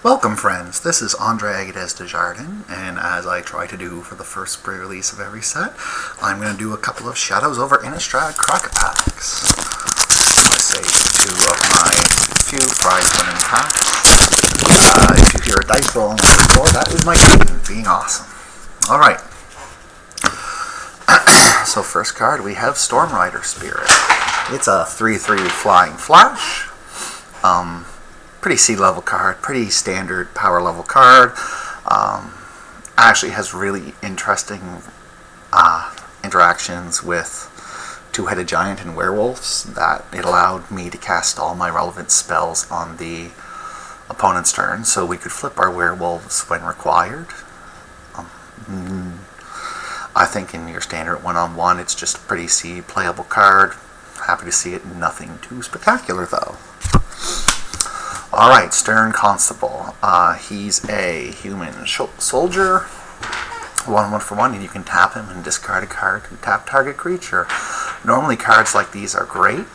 Welcome friends, this is Andre Agudes Desjardins, and as I try to do for the first pre-release of every set, I'm going to do a couple of Shadows over Innistrad Crockett packs. I'm going to save two of my few prize winning packs. If you hear a dice roll on the floor, that is my team being awesome. Alright, so first card we have Stormrider Spirit. It's a 3/3 flying flash. Pretty C-level card, pretty standard power level card. Actually has really interesting interactions with two-headed giant and werewolves that it allowed me to cast all my relevant spells on the opponent's turn, so we could flip our werewolves when required. I think in your standard one-on-one it's just a pretty C playable card. Happy to see it. Nothing too spectacular though. Alright, Stern Constable. He's a human soldier. 1/1 for 1, and you can tap him and discard a card to tap target creature. Normally cards like these are great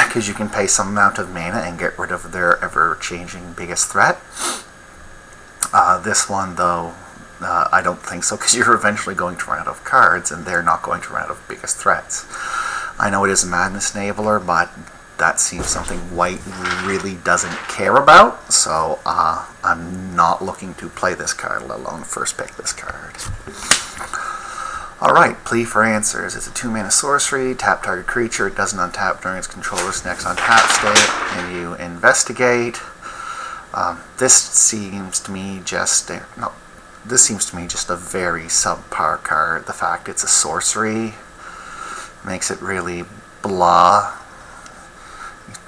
because you can pay some amount of mana and get rid of their ever-changing biggest threat. This one though, I don't think so, because you're eventually going to run out of cards and they're not going to run out of biggest threats. I know it is a Madness Enabler, but that seems something White really doesn't care about, so I'm not looking to play this card, let alone first pick this card. Alright, Plea for Answers. It's a 2-mana sorcery, tap target creature, it doesn't untap during its controller's next untap state, and you investigate. This seems to me just a very subpar card. The fact it's a sorcery makes it really blah.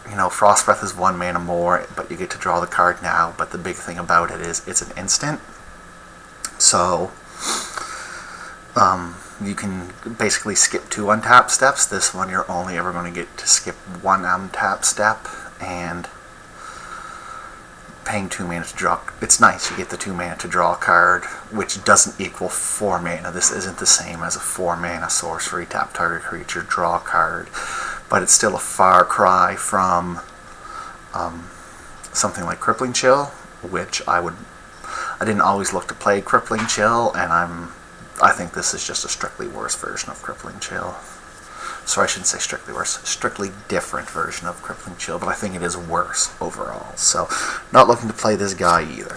You know, Frost Breath is 1 mana more, but you get to draw the card now. But the big thing about it is it's an instant. So, you can basically skip 2 untap steps. This one you're only ever going to get to skip 1 untap step, and paying 2 mana to draw. It's nice, you get the 2 mana to draw a card, which doesn't equal 4 mana. This isn't the same as a 4 mana sorcery, tap target creature, draw a card. But it's still a far cry from something like Crippling Chill, which I didn't always look to play Crippling Chill, and I think this is just a strictly worse version of Crippling Chill. Sorry, I shouldn't say strictly worse, strictly different version of Crippling Chill, but I think it is worse overall. So, not looking to play this guy either.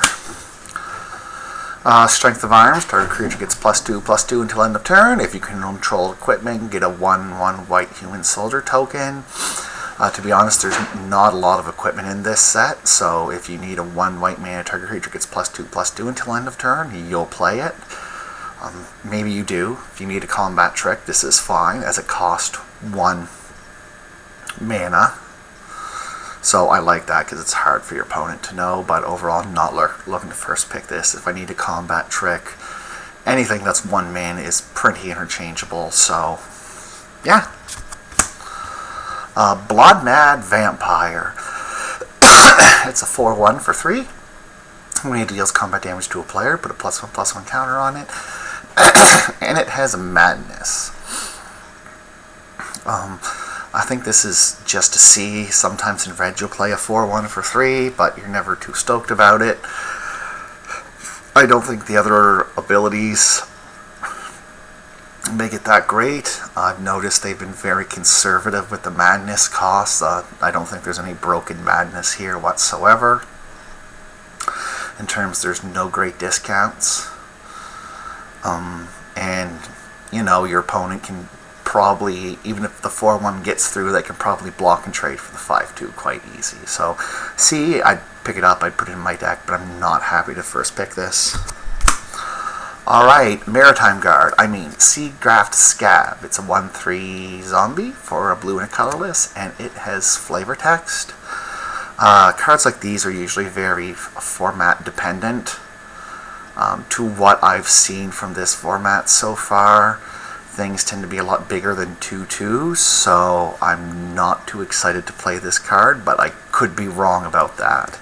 Strength of Arms, target creature gets +2/+2 until end of turn. If you can control equipment, get a 1/1 white human soldier token. To be honest, there's not a lot of equipment in this set, so if you need a 1 white mana target creature gets +2/+2 until end of turn, you'll play it. Maybe you do. If you need a combat trick, this is fine, as it costs 1 mana. So I like that because it's hard for your opponent to know, but overall I'm not looking to first pick this. If I need a combat trick, anything that's 1 mana is pretty interchangeable, so yeah. Blood Mad Vampire. It's a 4/1 for 3. When it deals combat damage to a player, put a +1/+1 counter on it. And it has a Madness. I think this is just a C. Sometimes in red you'll play a 4/1 for 3, but you're never too stoked about it. I don't think the other abilities make it that great. I've noticed they've been very conservative with the Madness costs. I don't think there's any broken Madness here whatsoever. In terms, there's no great discounts. And, you know, your opponent can probably, even if the 4/1 gets through, they can probably block and trade for the 5/2 quite easy. So, C, I'd pick it up, I'd put it in my deck, but I'm not happy to first pick this. Alright, Maritime Guard. Seagraft Scab. It's a 1/3 zombie for a blue and a colorless, and it has flavor text. Cards like these are usually very format dependent. To what I've seen from this format so far, things tend to be a lot bigger than 2/2s, so I'm not too excited to play this card, but I could be wrong about that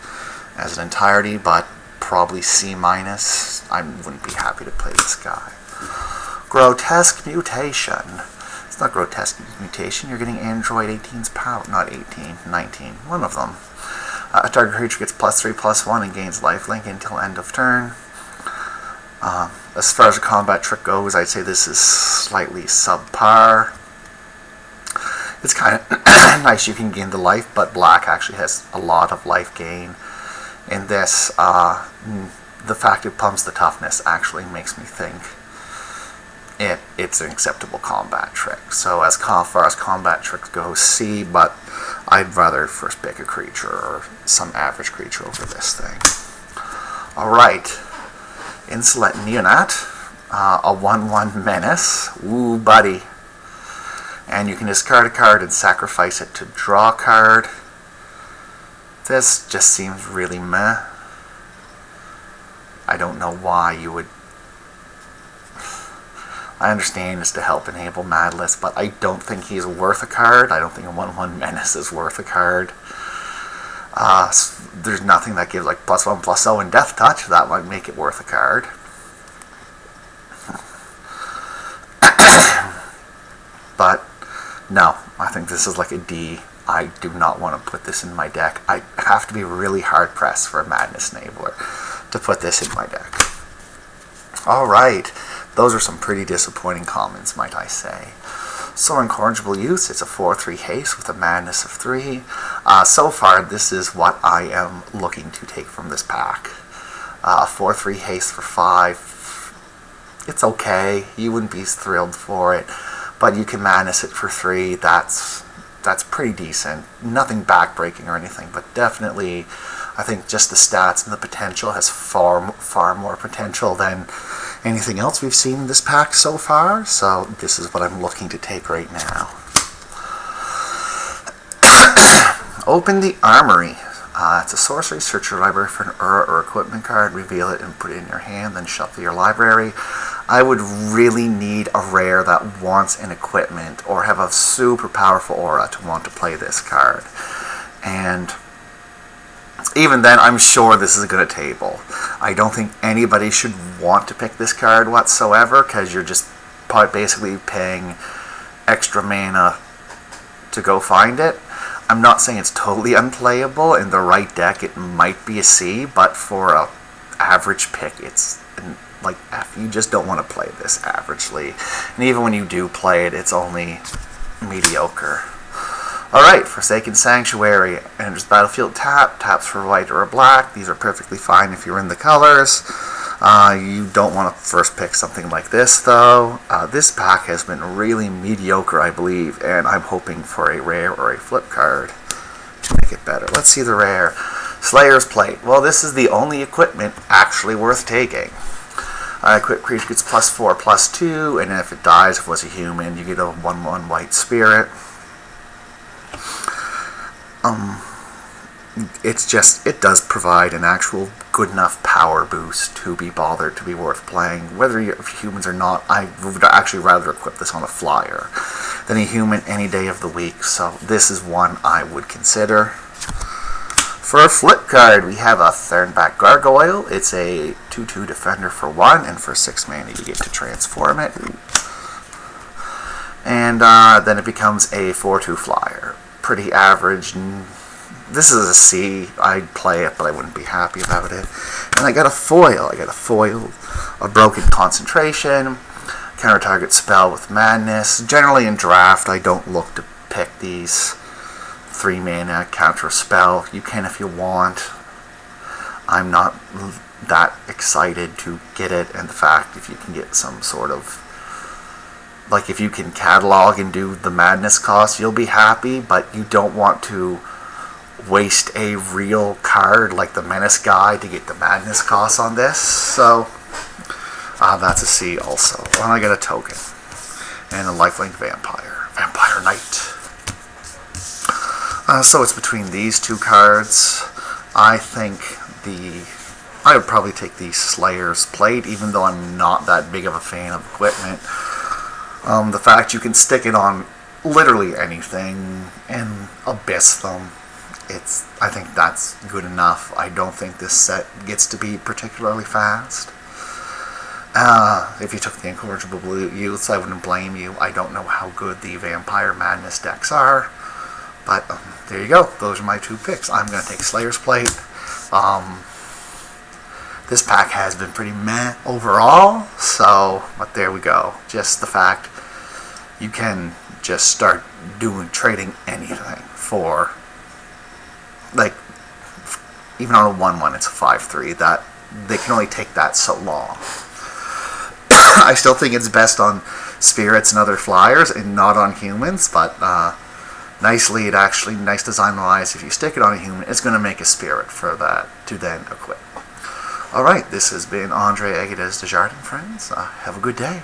as an entirety, but probably C-. I wouldn't be happy to play this guy. Grotesque Mutation. It's not Grotesque Mutation, you're getting Android 18's power, not 18, 19, one of them. A target creature gets +3/+1 and gains lifelink until end of turn. As far as a combat trick goes, I'd say this is slightly subpar. It's kind of nice you can gain the life, but black actually has a lot of life gain. In this, the fact it pumps the toughness actually makes me think it's an acceptable combat trick. So as far as combat tricks go, C, but I'd rather first pick a creature or some average creature over this thing. Alright, Insolent Neonat, a 1/1 menace. Ooh, buddy. And you can discard a card and sacrifice it to draw a card. This just seems really meh. I don't know why you would... I understand it's to help enable Madless, but I don't think he's worth a card. I don't think a 1/1 menace is worth a card. There's nothing that gives like +1/+0 and Death Touch. That might make it worth a card. But no, I think this is like a D. I do not want to put this in my deck. I have to be really hard pressed for a Madness Enabler to put this in my deck. Alright, those are some pretty disappointing commons, might I say. So Incorrigible Use, it's a 4/3 haste with a madness of 3. So far, this is what I am looking to take from this pack. 4/3 haste for 5. It's okay. You wouldn't be thrilled for it, but you can madness it for 3. That's pretty decent. Nothing backbreaking or anything, but definitely, I think just the stats and the potential has far more potential than anything else we've seen in this pack so far. So this is what I'm looking to take right now. Open the Armory. It's a sorcery. Search your library for an aura or equipment card, reveal it and put it in your hand, then shuffle your library. I would really need a rare that wants an equipment or have a super powerful aura to want to play this card. And even then, I'm sure this is going to table. I don't think anybody should want to pick this card whatsoever, because you're just basically paying extra mana to go find it. I'm not saying it's totally unplayable. In the right deck, it might be a C, but for an average pick, it's like F. You just don't want to play this averagely. And even when you do play it, it's only mediocre. Alright, Forsaken Sanctuary. Enters the battlefield taps for a white or a black. These are perfectly fine if you're in the colors. You don't want to first pick something like this, though. This pack has been really mediocre, I believe, and I'm hoping for a rare or a flip card to make it better. Let's see the rare. Slayer's Plate. Well, this is the only equipment actually worth taking. Equipped creature gets +4/+2, and if it dies, if it was a human, you get a 1/1 white spirit. It does provide an actual good enough power boost to be bothered to be worth playing. Whether you're humans or not, I would actually rather equip this on a flyer than a human any day of the week, so this is one I would consider. For a flip card, we have a Thornback Gargoyle. It's a 2/2 defender for 1, and for 6 mana you get to transform it. And then it becomes a 4/2 flyer. Pretty average. This is a C. I'd play it, but I wouldn't be happy about it. And I got a foil. A Broken Concentration. Counter target spell with madness. Generally in draft, I don't look to pick these 3 mana counter spell. You can if you want. I'm not that excited to get it, and the fact if you can get some sort of, like, if you can catalog and do the madness cost, you'll be happy, but you don't want to waste a real card like the Menace guy to get the madness cost on this. So that's a C also. And I get a token and a lifelink Vampire Knight. So it's between these two cards. I would probably take the Slayer's Plate, even though I'm not that big of a fan of equipment. The fact you can stick it on literally anything and abyss them, I think that's good enough. I don't think this set gets to be particularly fast. If you took the Incorrigible Youths, I wouldn't blame you. I don't know how good the Vampire Madness decks are, But there you go. Those are my 2 picks. I'm going to take Slayer's Plate. This pack has been pretty meh overall, but there we go. Just the fact you can just start trading anything for, like, even on a 1/1, it's a 5/3. That they can only take that so long. I still think it's best on spirits and other flyers and not on humans, but nice design wise, if you stick it on a human, it's going to make a spirit for that to then equip. Alright, this has been Andre Agudes Desjardins, friends. Have a good day.